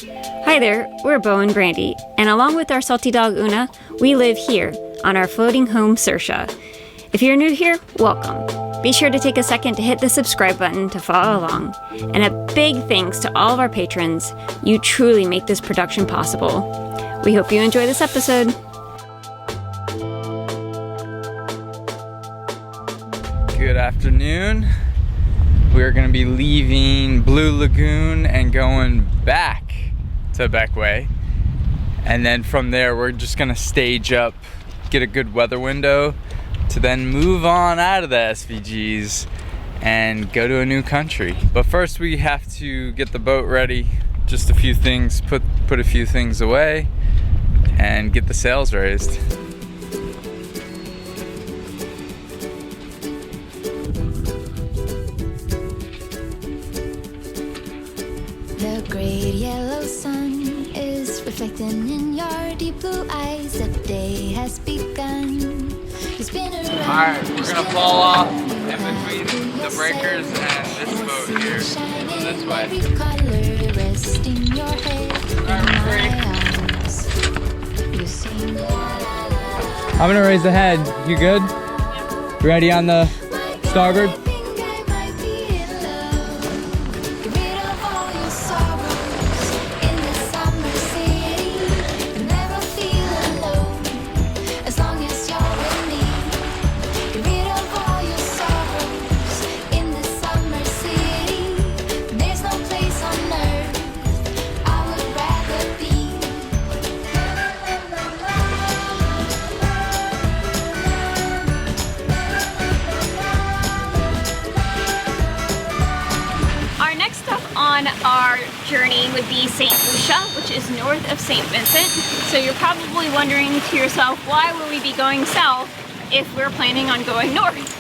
Hi there, we're Beau and Brandy, and along with our salty dog Oona, we live here on our floating home Saoirse. If you're new here, welcome. Be sure to take a second to hit the subscribe button to follow along. And a big thanks to all of our patrons. You truly make this production possible. We hope you enjoy this episode. Good afternoon. We're going to be leaving Blue Lagoon and going back to Bequia. And then from there, we're just going to stage up, get a good weather window, to then move on out of the SVGs and go to a new country. But first we have to get the boat ready, just a few things, put a few things away and get the sails raised. The great yellow sun is reflecting in your deep blue eyes. The day has begun. Alright, we're gonna fall off in between the breakers and this boat here. So this way. I'm gonna raise the head. You good? Ready on the starboard? On our journey would be St. Lucia, which is north of St. Vincent. So you're probably wondering to yourself, why would we be going south if we're planning on going north?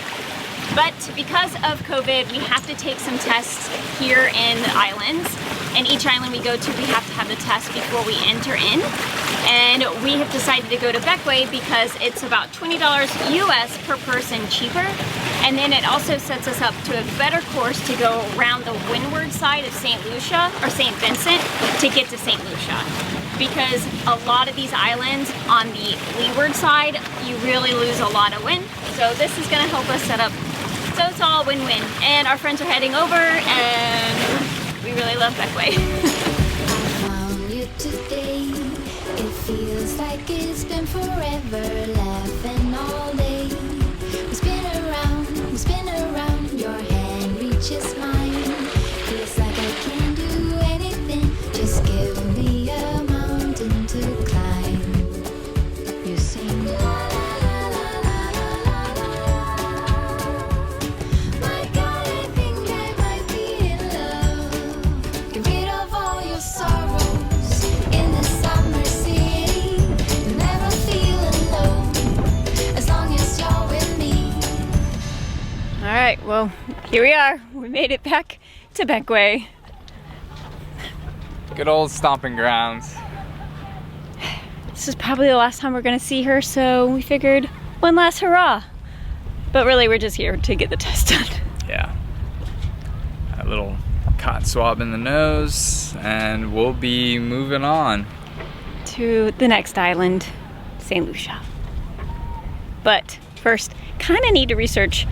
But because of COVID, we have to take some tests here in the islands. And each island we go to, we have to have the test before we enter in. And we have decided to go to Bequia because it's about $20 US per person cheaper. And then it also sets us up to a better course to go around the windward side of St. Lucia, or St. Vincent, to get to St. Lucia. Because a lot of these islands on the leeward side, you really lose a lot of wind. So this is gonna help us set up, so it's all win-win. And our friends are heading over, and we really love Bequia. It feels like it's been forever, laughing all day. We spin around, your hand reaches mine. Feels like I can do anything, just give me a mountain to climb. You sing la la la la la la la. My God, I think I might be in love. Get rid of all your sorrows in the summer city. You'll never feel alone as long as you're with me. All right, well, here we are. We made it back to Bequia. Good old stomping grounds. This is probably the last time we're gonna see her, so we figured one last hurrah. But really, we're just here to get the test done. Yeah. A little cotton swab in the nose, and we'll be moving on To the next island, St. Lucia. But first, kind of need to research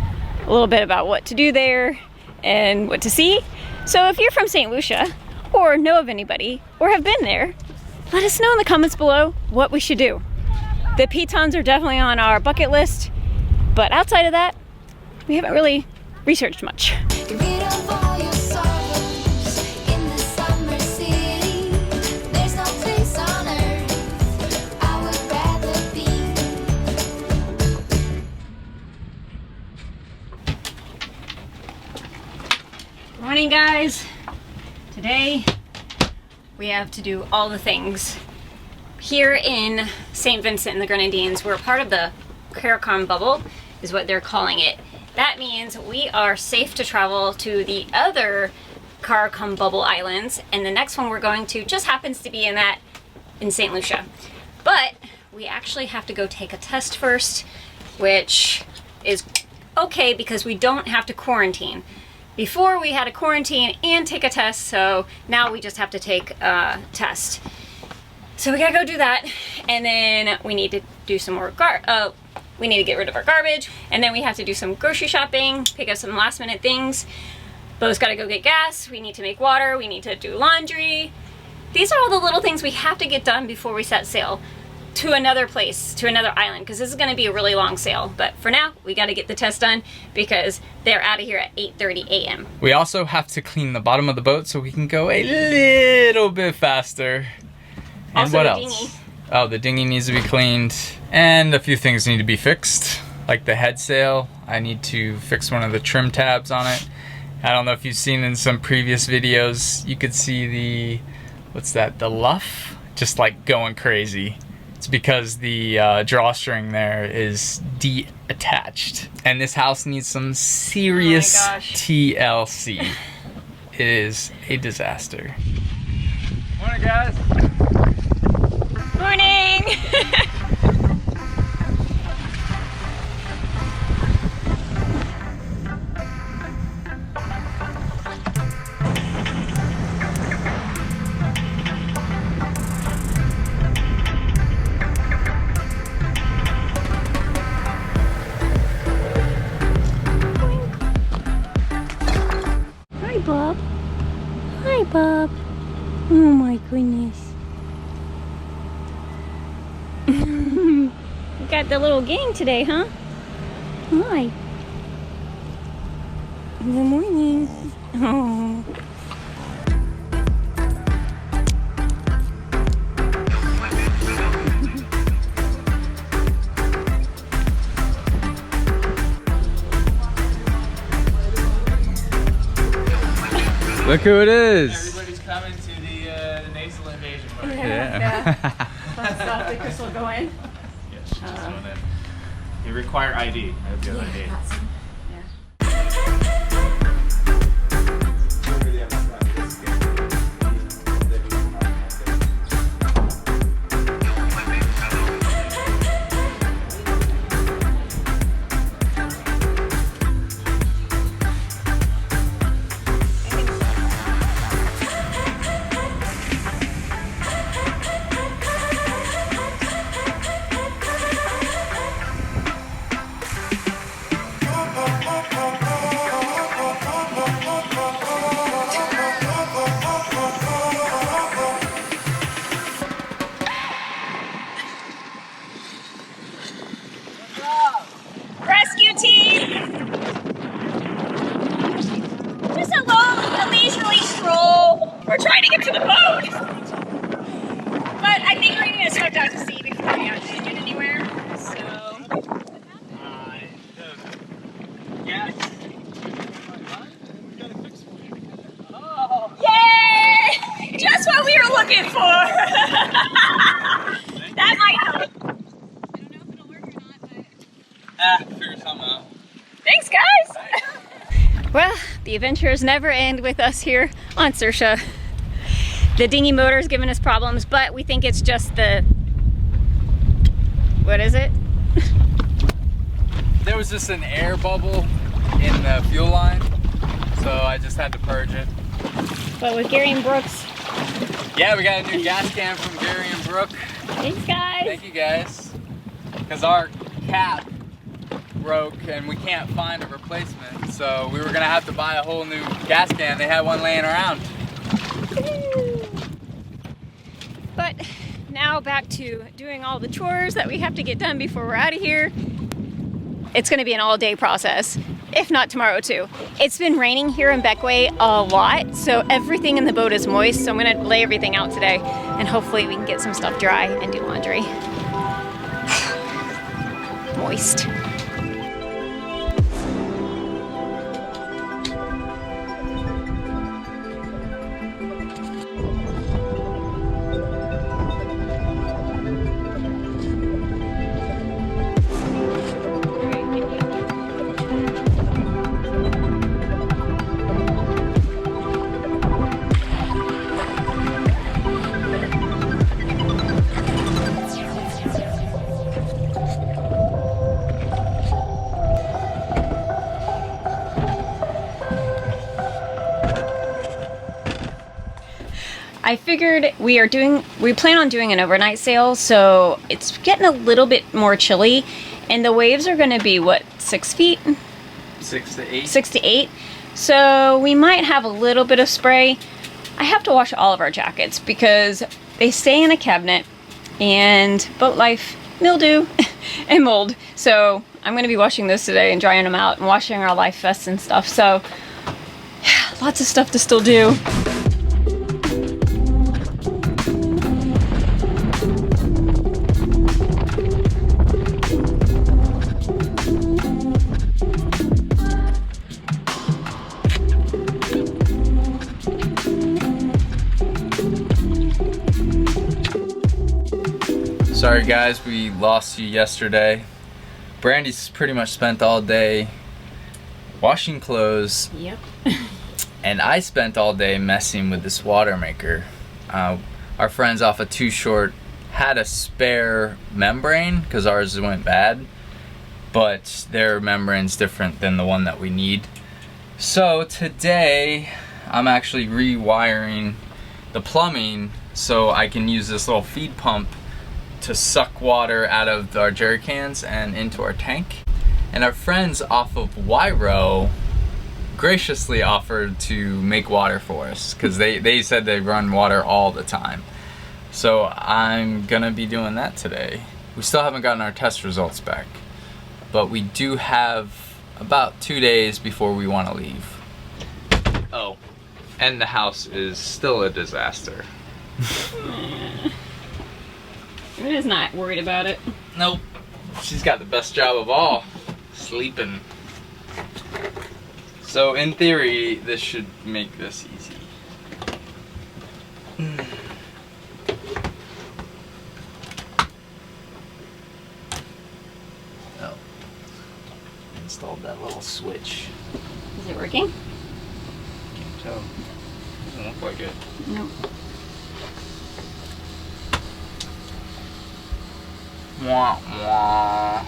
a little bit about what to do there and what to see. So if you're from St. Lucia, or know of anybody, or have been there, let us know in the comments below what we should do. The pitons are definitely on our bucket list, but outside of that, we haven't really researched much. Get rid of all your sorrows in the summer city. There's no place on earth I would rather be. Morning, guys. Today we have to do all the things. Here in St. Vincent and the Grenadines, we're part of the CARICOM bubble, is what they're calling it. That means we are safe to travel to the other CARICOM bubble islands, and the next one we're going to just happens to be in St. Lucia. But we actually have to go take a test first, which is okay because we don't have to quarantine. Before we had to quarantine and take a test, so now we just have to take a test. So we gotta go do that, and then we need to do some more we need to get rid of our garbage, and then we have to do some grocery shopping, pick up some last minute things. Beau's gotta go get gas, we need to make water, we need to do laundry. These are all the little things we have to get done before we set sail to another place, to another island, because this is gonna be a really long sail. But for now, we gotta get the test done because they're out of here at 8:30 a.m. We also have to clean the bottom of the boat so we can go a little bit faster. And Also what the else? dinghy. Oh, the dinghy needs to be cleaned, and a few things need to be fixed, like the head sail. I need to fix one of the trim tabs on it. I don't know if you've seen in some previous videos, you could see the, what's that, the luff? Just like going crazy. It's because the drawstring there is detached. And this house needs some serious TLC. It is a disaster. Morning, guys. Morning! Hi, Bob. Hi, Bob. Oh my goodness. You got the little gang today, huh? Hi. Good morning. Oh. Look who it is. Everybody's coming to the nasal invasion party. Yeah. Stop the crystal going. Yes, just one of them. You require ID. I hope you have ID. Rescue team! Just a leisurely stroll. We're trying to get to the boat. But I think we're going to start out to sea before we actually get anywhere. So. Yay! Just what we were looking for. That might help. Figure something out. Thanks, guys! Well, the adventures never end with us here on Saoirse. The dinghy motor's giving us problems, but we think it's just the... What is it? There was just an air bubble in the fuel line, so I just had to purge it. But with Gary and Brooks. Yeah, we got a new gas can from Gary and Brooke. Thanks, guys! Thank you, guys. Because our cap broke and we can't find a replacement, so we were gonna have to buy a whole new gas can. They had one laying around. But now back to doing all the chores that we have to get done before we're out of here. It's gonna be an all-day process, if not tomorrow too. It's been raining here in Bequia a lot, so everything in the boat is moist, so I'm gonna lay everything out today and hopefully we can get some stuff dry and do laundry. Moist. I figured we plan on doing an overnight sail, so it's getting a little bit more chilly, and the waves are going to be, what, 6 feet? 6 to 8. 6 to 8. So we might have a little bit of spray. I have to wash all of our jackets because they stay in a cabinet, and boat life, mildew, and mold. So I'm going to be washing those today and drying them out and washing our life vests and stuff. So yeah, lots of stuff to still do. Sorry guys, we lost you yesterday. Brandy's pretty much spent all day washing clothes. Yep. And I spent all day messing with this water maker. Our friends off of Too Short had a spare membrane because ours went bad, but their membrane's different than the one that we need. So today I'm actually rewiring the plumbing so I can use this little feed pump to suck water out of our jerry cans and into our tank. And our friends off of Wyro graciously offered to make water for us because they said they run water all the time. So I'm gonna be doing that today. We still haven't gotten our test results back, but we do have about 2 days before we want to leave. Oh, and the house is still a disaster. Is not worried about it. Nope. She's got the best job of all, sleeping. So in theory, this should make this easy. Oh. Installed that little switch. Is it working? Can't tell. Doesn't look like it. Nope. Wah, wah.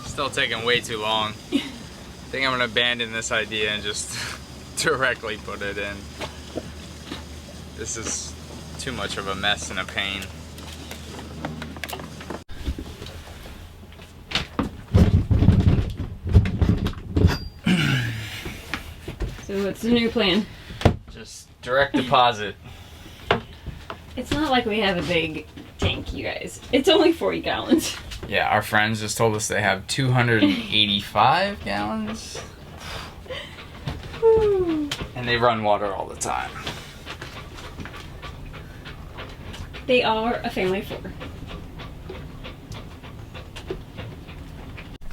Still taking way too long. I think I'm gonna abandon this idea and just directly put it in. This is too much of a mess and a pain. So what's the new plan? Just direct deposit. It's not like we have a big tank, you guys. It's only 40 gallons. Yeah, our friends just told us they have 285 gallons. And they run water all the time. They are a family of 4.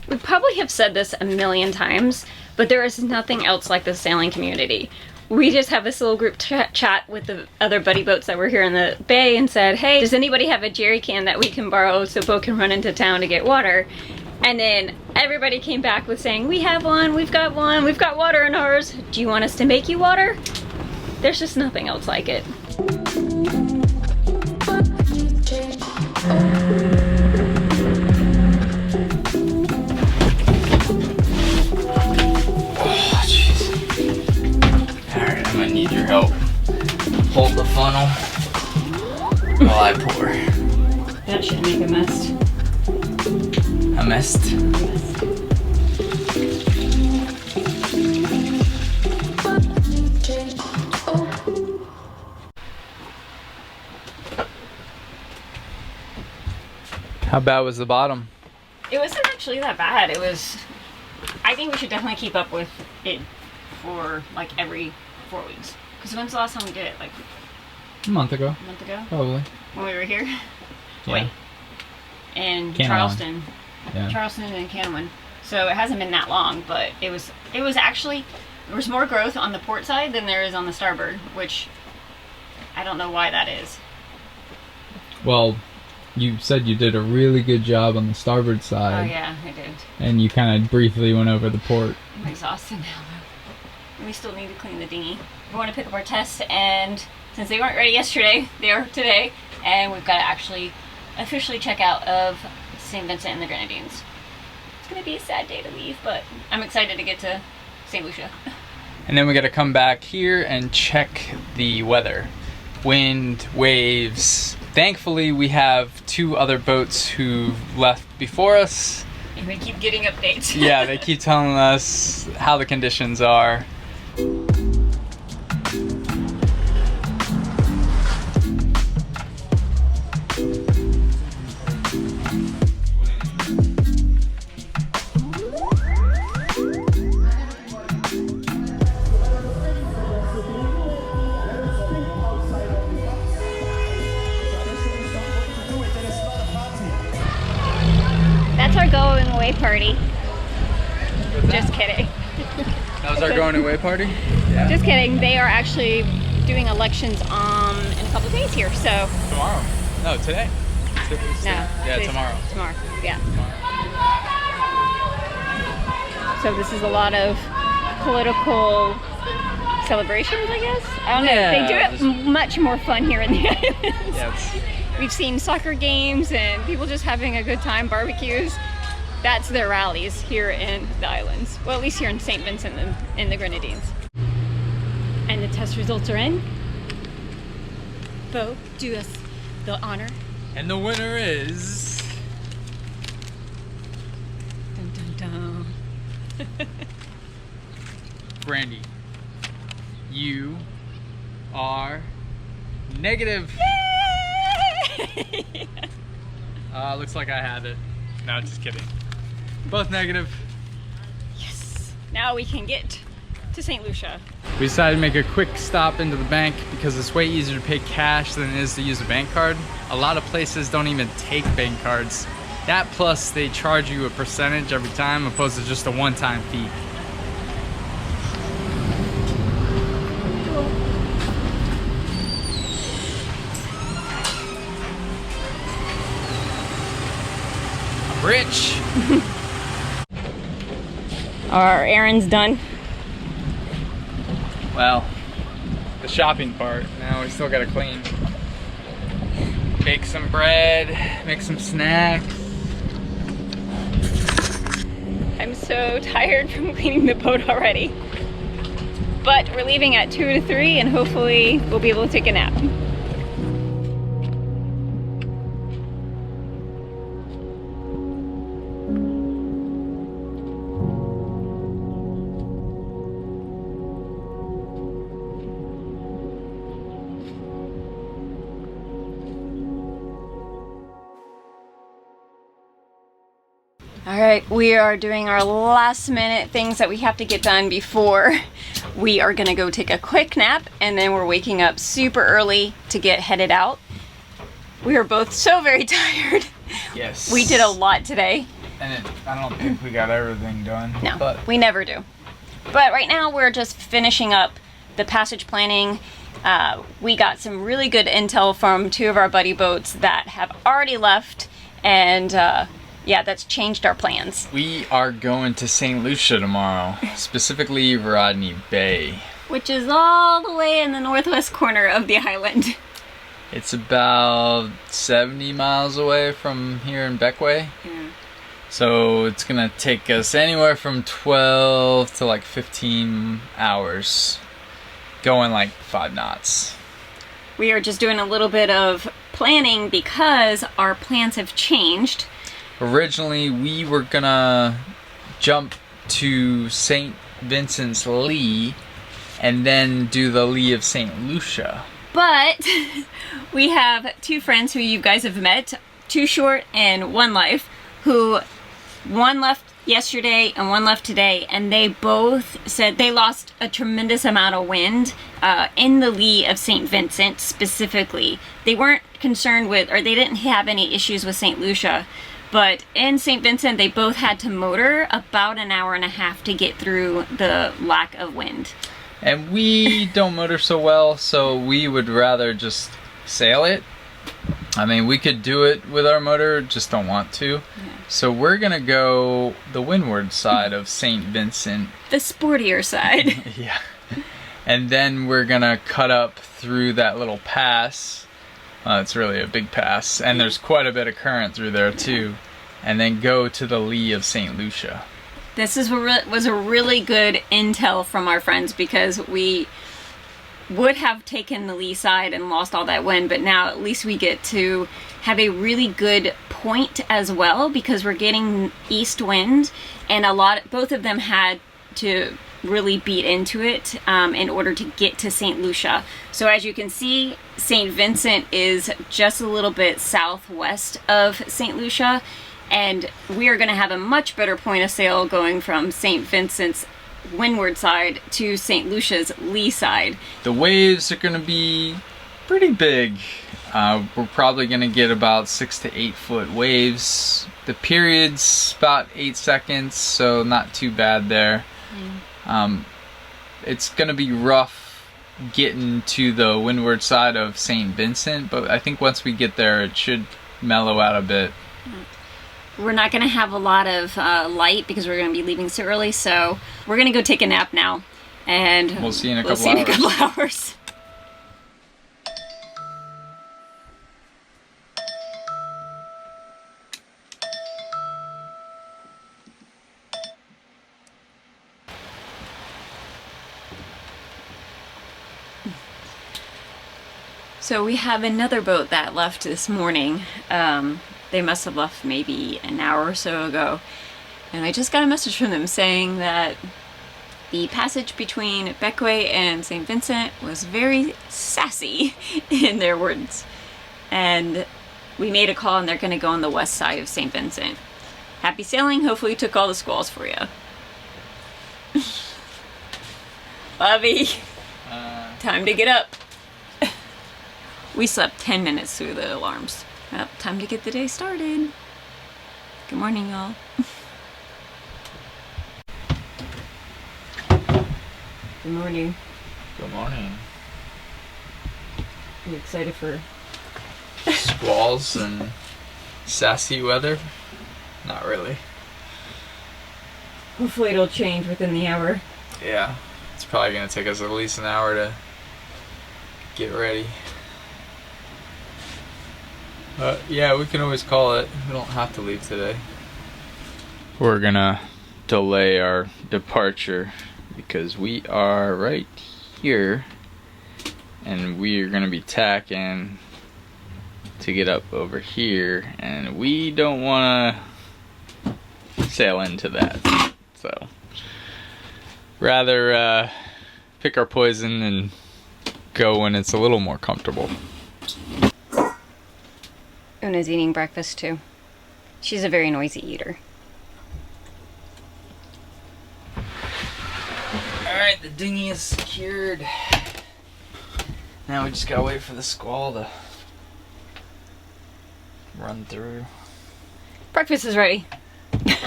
We probably have said this a million times, but there is nothing else like the sailing community. We just have this little group chat with the other buddy boats that were here in the bay and said, hey, does anybody have a jerry can that we can borrow so Beau can run into town to get water? And then everybody came back with saying, we have one, we've got water in ours. Do you want us to make you water? There's just nothing else like it. Need your help. Hold the funnel while I pour. That should make a mess. A mess? How bad was the bottom? It wasn't actually that bad. It was, I think we should definitely keep up with it for like every 4 weeks. Because when's the last time we did it? Like a month ago. A month ago? Probably. When we were here? Yeah. Wait. In Cannon. Charleston. Yeah. Charleston and Cannon. So it hasn't been that long, but it was actually, there was more growth on the port side than there is on the starboard, which I don't know why that is. Well, you said you did a really good job on the starboard side. Oh yeah, I did. And you kind of briefly went over the port. I'm exhausted now. We still need to clean the dinghy. We want to pick up our tests, and since they weren't ready yesterday, they are today, and we've got to actually officially check out of St. Vincent and the Grenadines. It's going to be a sad day to leave, but I'm excited to get to St. Lucia. And then we got to come back here and check the weather. wind, waves. Thankfully, we have 2 other boats who left before us. And we keep getting updates. Yeah, they keep telling us how the conditions are. That's our going away party. Just kidding. That was our going away party? Yeah. Just kidding. They are actually doing elections in a couple of days here, so. Tomorrow. No, today. No. Yeah, today's- tomorrow. Tomorrow, yeah. So this is a lot of political celebrations, I guess. I don't know. They do it much more fun here in the islands. Yeah, We've seen soccer games and people just having a good time, barbecues. That's their rallies here in the islands. Well, at least here in St. Vincent and the Grenadines. And the test results are in. Beau, do us the honor. and the winner is... Dun, dun, dun. Brandy. You are negative. Yay! Looks like I had it. No, just kidding. Both negative. Yes. Now we can get to St. Lucia. We decided to make a quick stop into the bank because it's way easier to pay cash than it is to use a bank card. A lot of places don't even take bank cards. That plus they charge you a percentage every time opposed to just a one-time fee. I'm rich. Our errand's done. Well, the shopping part. Now we still gotta clean. Bake some bread, make some snacks. I'm so tired from cleaning the boat already. But we're leaving at 2 to 3 and hopefully we'll be able to take a nap. All right, we are doing our last minute things that we have to get done before we are gonna go take a quick nap, and then we're waking up super early to get headed out. We are both so very tired. Yes. We did a lot today. And I don't think we got everything done. No, But we never do. But right now we're just finishing up the passage planning. We got some really good intel from 2 of our buddy boats that have already left, and yeah, that's changed our plans. we are going to St. Lucia tomorrow, specifically Rodney Bay. Which is all the way in the northwest corner of the island. It's about 70 miles away from here in Bequia. Yeah. So it's gonna take us anywhere from 12 to like 15 hours, going like 5 knots. We are just doing a little bit of planning because our plans have changed. Originally, we were gonna jump to St. Vincent's Lee and then do the Lee of St. Lucia. But we have 2 friends who you guys have met, 2 Short and 1 Life, who one left yesterday and 1 left today, and they both said they lost a tremendous amount of wind in the lee of St. Vincent specifically. They weren't concerned with, or they didn't have any issues with St. Lucia, but in St. Vincent they both had to motor about an hour and a half to get through the lack of wind. And we don't motor so well, so we would rather just sail it. I mean, we could do it with our motor, just don't want to. Yeah. So we're gonna go the windward side of St. Vincent. The sportier side. Yeah. And then we're gonna cut up through that little pass. It's really a big pass, and there's quite a bit of current through there too. And then go to the lee of St. Lucia. This was a really good intel from our friends because we would have taken the lee side and lost all that wind, but now at least we get to have a really good point as well, because we're getting east wind, and both of them had to really beat into it in order to get to St. Lucia. So as you can see, St. Vincent is just a little bit southwest of St. Lucia, and we are going to have a much better point of sail going from St. Vincent's windward side to St. Lucia's lee side. The waves are going to be pretty big. We're probably going to get about 6 to 8 foot waves. The period's about 8 seconds, so not too bad there. It's going to be rough getting to the windward side of St. Vincent, but I think once we get there it should mellow out a bit. We're not going to have a lot of light because we're going to be leaving so early, so we're going to go take a nap now, and we'll see you in a couple hours. So we have another boat that left this morning. They must have left maybe an hour or so ago. And I just got a message from them saying that the passage between Bequia and St. Vincent was very sassy in their words. And we made a call and they're gonna go on the west side of St. Vincent. Happy sailing, hopefully we took all the squalls for you. Bobby, time to get up. We slept 10 minutes through the alarms. Well, time to get the day started. Good morning, y'all. Good morning. Good morning. Are you excited for Squalls and sassy weather? Not really. Hopefully it'll change within the hour. Yeah, it's probably gonna take us at least an hour to get ready. Yeah, we can always call it. We don't have to leave today. We're gonna delay our departure because we are right here and we are gonna be tacking to get up over here, and we don't wanna sail into that. So rather pick our poison and go when it's a little more comfortable. Oona's eating breakfast too. She's a very noisy eater. Alright, the dinghy is secured. Now we just gotta wait for the squall to run through. Breakfast is ready.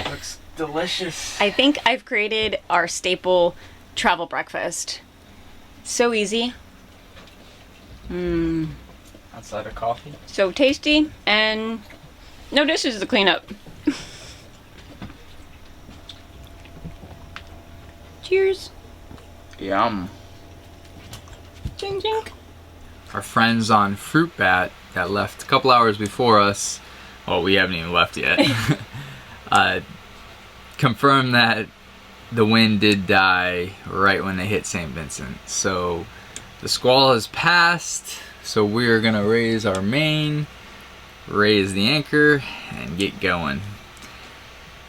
Looks delicious. I think I've created our staple travel breakfast. So easy. Outside of coffee. So tasty, and no dishes to clean up. Cheers. Yum. Ching ching. Our friends on Fruit Bat that left a couple hours before us, well, we haven't even left yet, confirmed that the wind did die right when they hit St. Vincent. So the squall has passed, so we're gonna raise our main, raise the anchor, and get going.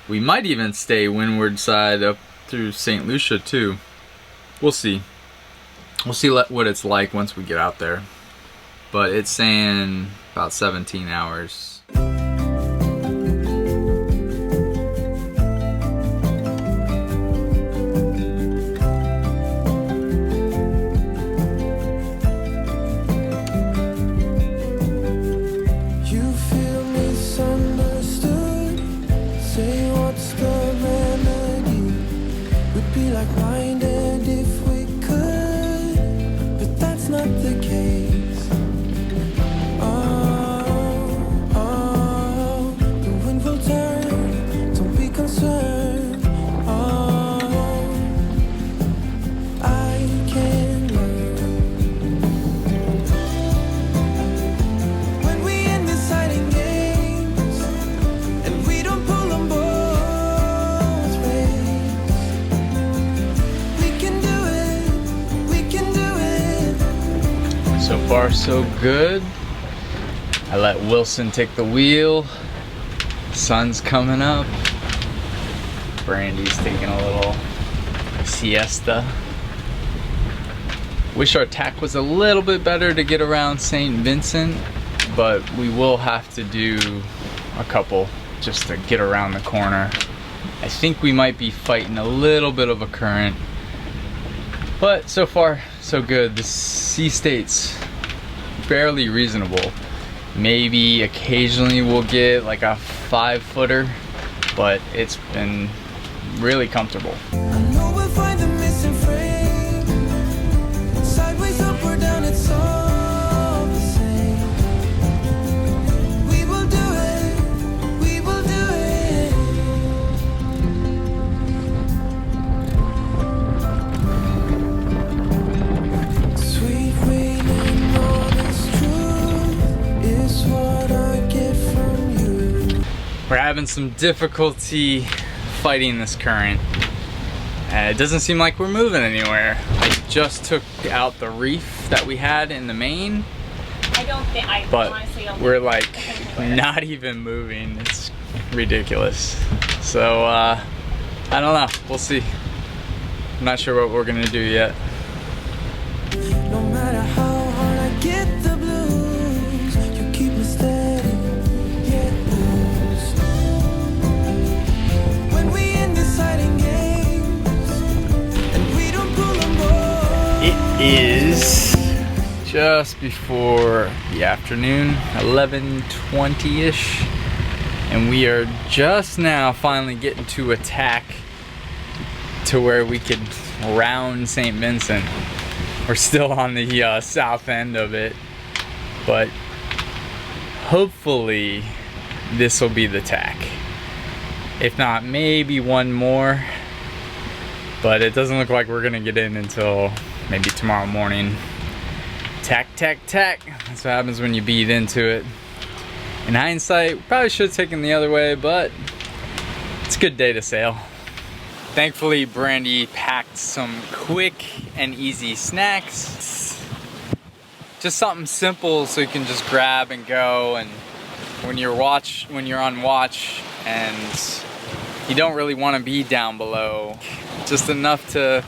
We might even stay windward side up through St. Lucia too. We'll see. We'll see what it's like once we get out there. But it's saying about 17 hours. Not the case. Oh, oh. far so good. I let Wilson take the wheel. Sun's coming up. Brandy's taking a little siesta. Wish our tack was a little bit better to get around St. Vincent, but we will have to do a couple just to get around the corner. I think we might be fighting a little bit of a current, but so far so good. The sea state's fairly reasonable. Maybe occasionally we'll get like a 5-footer, but it's been really comfortable. I know we'll find the missing frame. Sideways, up or down, it's all the same. We will do it. We will do it. Sweet raining honest truth is what I get from you. We're having some difficulty fighting this current. It doesn't seem like we're moving anywhere. I just took out the reef that we had in the main, but we're like not even moving. It's ridiculous. So I don't know, we'll see. I'm not sure what we're gonna do yet. No matter how hard I get the blues, you keep me steady, yet lose. When we end deciding games, and we don't pull them all. It is just before the afternoon, 11:20-ish, and we are just now finally getting to a tack to where we could round St. Vincent. We're still on the south end of it, but hopefully this will be the tack. If not, maybe one more, but it doesn't look like we're gonna get in until maybe tomorrow morning. Tack, tack, tack. That's what happens when you beat into it. In hindsight, we probably should have taken the other way, but it's a good day to sail. Thankfully, Brandy packed some quick and easy snacks. Just something simple so you can just grab and go, and when you're on watch and you don't really want to be down below, just enough to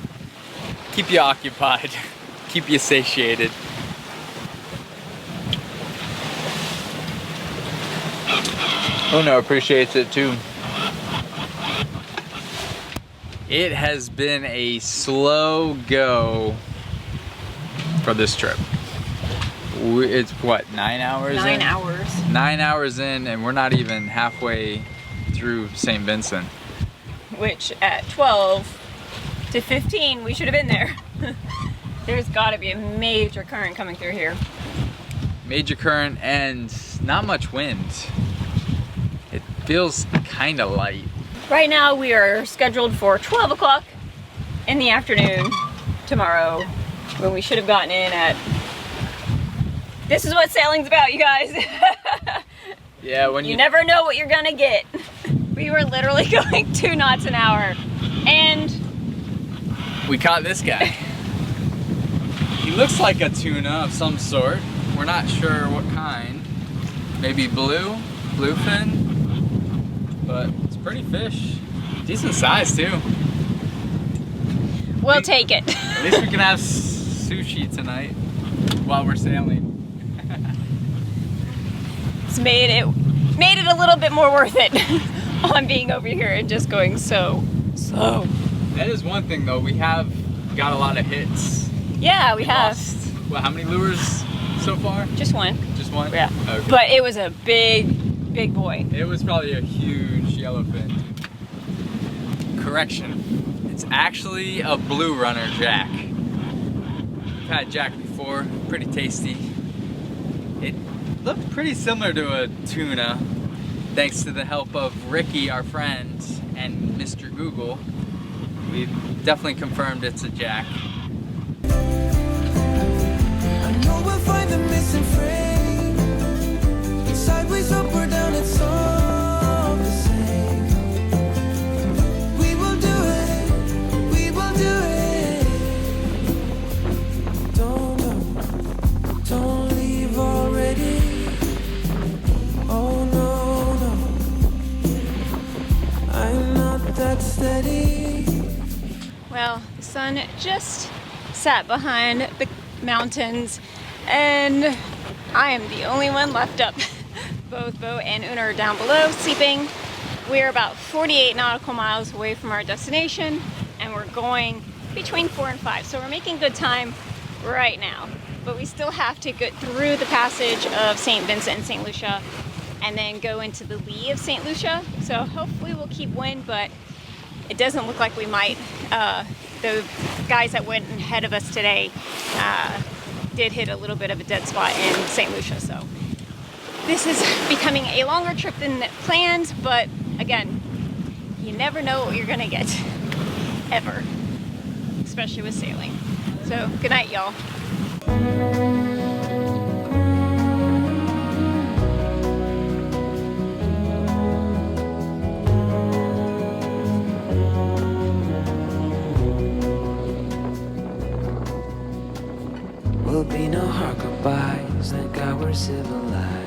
keep you occupied, keep you satiated. Oona appreciates it too. It has been a slow go for this trip. It's what, 9 hours 9 in? hours. 9 hours in, and we're not even halfway through St. Vincent. Which at 12 to 15, we should have been there. There's gotta be a major current coming through here. Major current and not much wind. It feels kind of light. Right now we are scheduled for 12 o'clock in the afternoon tomorrow, when we should have gotten in at... This is what sailing's about, you guys. Yeah, when you never know what you're gonna get. We were literally going 2 knots an hour, and we caught this guy. He looks like a tuna of some sort. We're not sure what kind. Maybe bluefin, but it's a pretty fish. Decent size too. we'll take it. At least we can have sushi tonight while we're sailing. It's made it a little bit more worth it on being over here and just going so slow. That is one thing though, we have got a lot of hits. Yeah, we have. Lost, well, how many lures so far? Just one. Just one? Yeah. Okay. But it was a big boy. It was probably a huge yellowfin. Correction. It's actually a blue runner jack. We've had jack before, pretty tasty. It looked pretty similar to a tuna, thanks to the help of Ricky, our friend, and Mr. Google. We've definitely confirmed it's a jack. I know we'll find the missing frame. Sideways, up or down, it's all the same. We will do it. We will do it. Don't sun just sat behind the mountains and I am the only one left up. Both Beau and Oona are down below sleeping. We're about 48 nautical miles away from our destination and we're going between 4 and 5. So we're making good time right now. But we still have to get through the passage of St. Vincent and St. Lucia and then go into the lee of St. Lucia. So hopefully we'll keep wind, but it doesn't look like we might. The guys that went ahead of us today did hit a little bit of a dead spot in St. Lucia. So this is becoming a longer trip than planned, but again, you never know what you're gonna get, ever, especially with sailing. So good night, y'all. Will be no hard goodbyes, thank God we're civilized.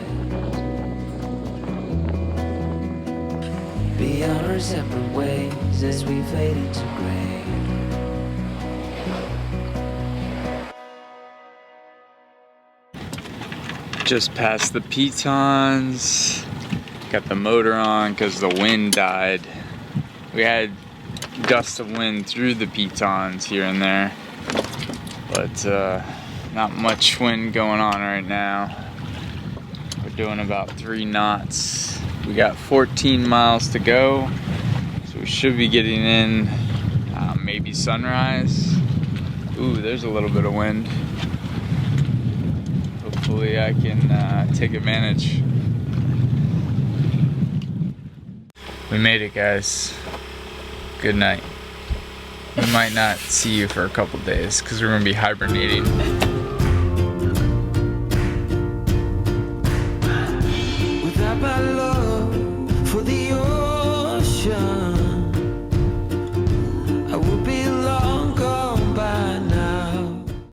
Be on our separate ways as we fade into gray. Just past the pitons. Got the motor on because the wind died. We had gusts of wind through the pitons here and there, but not much wind going on right now. We're doing about 3 knots. We got 14 miles to go, so we should be getting in maybe sunrise. Ooh, there's a little bit of wind. Hopefully I can take advantage. We made it, guys. Good night. We might not see you for a couple days because we're gonna be hibernating. Without my love for the ocean,